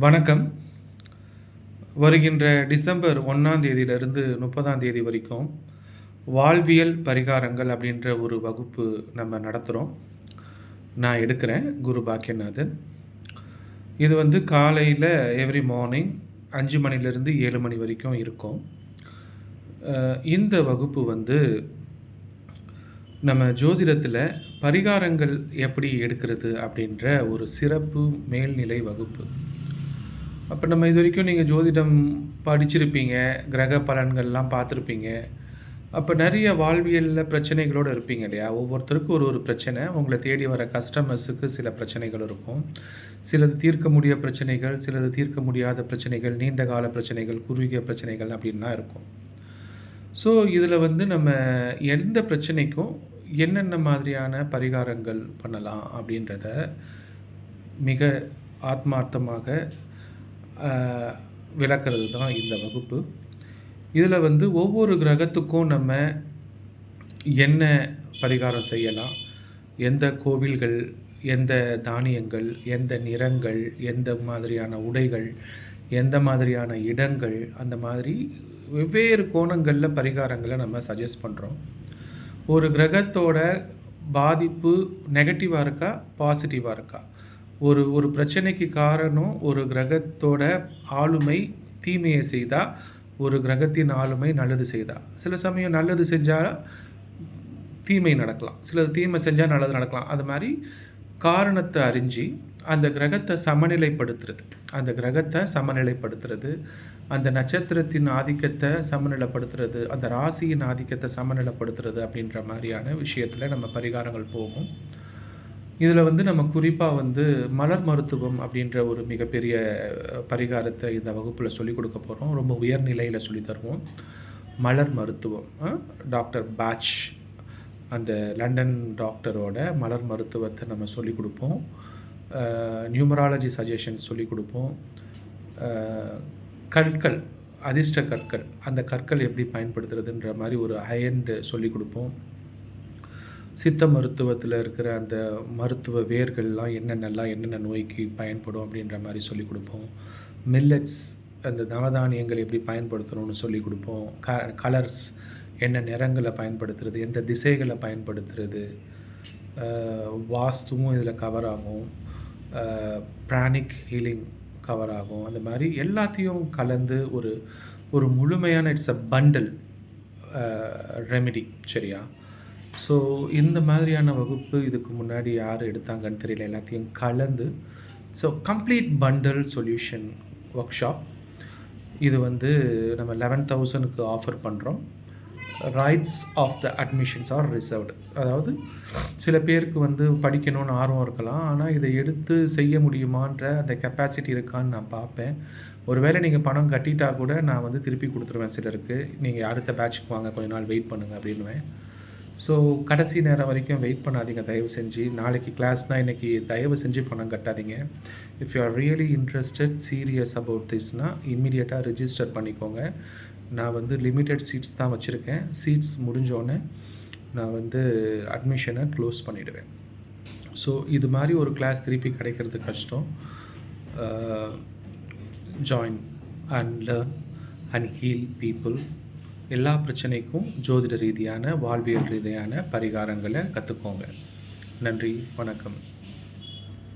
வணக்கம். வருகின்ற டிசம்பர் 1ஆம் தேதியிலிருந்து 30ஆம் தேதி வரைக்கும் வாழ்வியல் பரிகாரங்கள் அப்படின்ற ஒரு வகுப்பு நம்ம நடத்துகிறோம். நான் எடுக்கிறேன். குரு பாக்கியநாதன். இது வந்து காலையில் எவ்ரி மார்னிங் 5 மணிலேருந்து 7 மணி வரைக்கும் இருக்கும். இந்த வகுப்பு வந்து நம்ம ஜோதிடத்தில் பரிகாரங்கள் எப்படி எடுக்கிறது அப்படின்ற ஒரு சிறப்பு மேல்நிலை வகுப்பு. அப்போ நம்ம இது வரைக்கும் நீங்கள் ஜோதிடம் படிச்சிருப்பீங்க, கிரக பலன்கள்லாம் பார்த்துருப்பீங்க. அப்போ நிறைய வாழ்வியலில் பிரச்சனைகளோடு இருப்பீங்க இல்லையா? ஒவ்வொருத்தருக்கும் ஒரு பிரச்சனை. உங்களை தேடி வர கஸ்டமர்ஸுக்கு சில பிரச்சனைகள் இருக்கும். சிலது தீர்க்க முடிய பிரச்சனைகள், சிலது தீர்க்க முடியாத பிரச்சனைகள், நீண்ட கால பிரச்சனைகள், குறுகிய பிரச்சனைகள் அப்படின்லாம் இருக்கும். ஸோ இதில் வந்து நம்ம எந்த பிரச்சனைக்கும் என்னென்ன மாதிரியான பரிகாரங்கள் பண்ணலாம் அப்படின்றத மிக ஆத்மார்த்தமாக விளக்கிறது தான் இந்த வகுப்பு. இதில் வந்து ஒவ்வொரு கிரகத்துக்கும் நம்ம என்ன பரிகாரம் செய்யலாம், எந்த கோவில்கள், எந்த தானியங்கள், எந்த நிறங்கள், எந்த மாதிரியான உடைகள், எந்த மாதிரியான இடங்கள், அந்த மாதிரி வெவ்வேறு கோணங்களில் பரிகாரங்களை நம்ம சஜஸ்ட் பண்ணுறோம். ஒரு கிரகத்தோட பாதிப்பு நெகட்டிவாக இருக்கா, பாசிட்டிவாக இருக்கா? ஒரு பிரச்சனைக்கு காரணம் ஒரு கிரகத்தோட ஆளுமை தீமையை செய்தால், ஒரு கிரகத்தின் ஆளுமை நல்லது செய்தால். சில சமயம் நல்லது செஞ்சால் தீமை நடக்கலாம், சிலது தீமை செஞ்சால் நல்லது நடக்கலாம். அது மாதிரி காரணத்தை அறிஞ்சு அந்த கிரகத்தை சமநிலைப்படுத்துறது, அந்த நட்சத்திரத்தின் ஆதிக்கத்தை சமநிலைப்படுத்துறது, அந்த ராசியின் ஆதிக்கத்தை சமநிலைப்படுத்துறது அப்படின்ற மாதிரியான விஷயத்தில் நம்ம பரிகாரங்கள் போகும். இதில் வந்து நம்ம குறிப்பாக வந்து மலர் மருத்துவம் அப்படின்ற ஒரு மிகப்பெரிய பரிகாரத்தை இந்த வகுப்பில் சொல்லிக் கொடுக்க போகிறோம். ரொம்ப உயர்நிலையில் சொல்லித் தருவோம். மலர் மருத்துவம், டாக்டர் பேட்ச், அந்த லண்டன் டாக்டரோட மலர் மருத்துவத்தை நம்ம சொல்லிக் கொடுப்போம். நியூமராலஜி சஜஷன்ஸ் சொல்லிக் கொடுப்போம். கற்கள், அதிர்ஷ்ட கற்கள், அந்த கற்கள் எப்படி பயன்படுத்துறதுன்ற மாதிரி ஒரு ஹை-எண்ட் சொல்லிக் கொடுப்போம். சித்த மருத்துவத்தில் இருக்கிற அந்த மருத்துவ வேர்கள்லாம் என்னென்ன நோய்க்கு பயன்படும் அப்படின்ற மாதிரி சொல்லிக் கொடுப்போம். மில்லட்ஸ், அந்த நவதானியங்கள் எப்படி பயன்படுத்தணும்னு சொல்லிக் கொடுப்போம். கலர்ஸ், என்ன நிறங்களை பயன்படுத்துறது, எந்த திசைகளை பயன்படுத்துறது, வாஸ்துவும் இதில் கவர் ஆகும், பிராணிக் ஹீலிங் கவர் ஆகும். அந்த மாதிரி எல்லாத்தையும் கலந்து ஒரு முழுமையான இட்ஸ் அ பண்டில் ரெமெடி. சரியா? ஸோ இந்த மாதிரியான வகுப்பு இதுக்கு முன்னாடி யார் எடுத்தாங்கன்னு தெரியல. எல்லாத்தையும் கலந்து so complete bundle solution workshop. இது வந்து நம்ம 11,000க்கு ஆஃபர் பண்ணுறோம். Rights of the admissions are reserved. அதாவது சில பேருக்கு வந்து படிக்கணும்னு ஆர்வம் இருக்கலாம், ஆனால் இதை எடுத்து செய்ய முடியுமான்ற அந்த கெப்பாசிட்டி இருக்கான்னு நான் பார்ப்பேன். ஒருவேளை நீங்கள் பணம் கட்டிட்டா கூட நான் வந்து திருப்பி கொடுத்துருவேன் சிலருக்கு. நீங்கள் அடுத்த பேட்சுக்கு வாங்க, கொஞ்ச நாள் வெயிட் பண்ணுங்கள் அப்படின்னுவேன். ஸோ கடைசி நேரம் வரைக்கும் வெயிட் பண்ணாதீங்க தயவு செஞ்சு. நாளைக்கு கிளாஸ்னால் இன்றைக்கி தயவு செஞ்சு பணம் கட்டாதீங்க. If you are really interested, serious about திஸ்னால் இம்மிடியட்டாக ரிஜிஸ்டர் பண்ணிக்கோங்க. நான் வந்து லிமிட்டட் சீட்ஸ் தான் வச்சுருக்கேன். சீட்ஸ் முடிஞ்சோடனே நான் வந்து அட்மிஷனை க்ளோஸ் பண்ணிவிடுவேன். ஸோ இது மாதிரி ஒரு கிளாஸ் திருப்பி கிடைக்கிறது கஷ்டம். Join and learn and heal people. எல்லா பிரச்சனைக்கும் ஜோதிட ரீதியான, வாழ்வியல் ரீதியான பரிகாரங்களை கற்றுக்கோங்க. நன்றி, வணக்கம்.